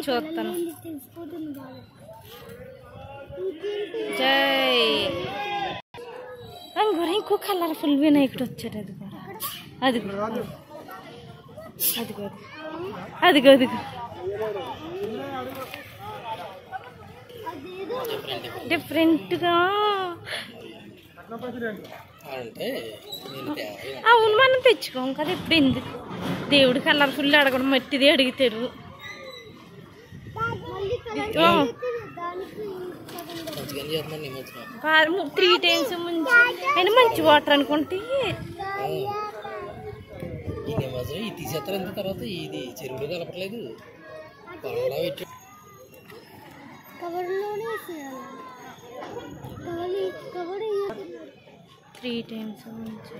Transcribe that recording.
చూస్తాను జై అంగూర ఇంకో కలర్ఫుల్ వినాయకుడు వచ్చాడు. అది కూడా అదిగో అదిగో అదిగో డిఫరెంట్గా. అవును మనం తెచ్చుకోం కదా ఇప్పుడు. ఎందుకు దేవుడు కలర్ఫుల్ అడగడం, మట్టిది అడుగుతాడు. 3 times ముంచి అయినా మంచి వాటర్ అనుకుంటే తీసేస్తారు. అంత తర్వాత ఇది చెరువులో కలపట్లేదు. 3 times ముంచి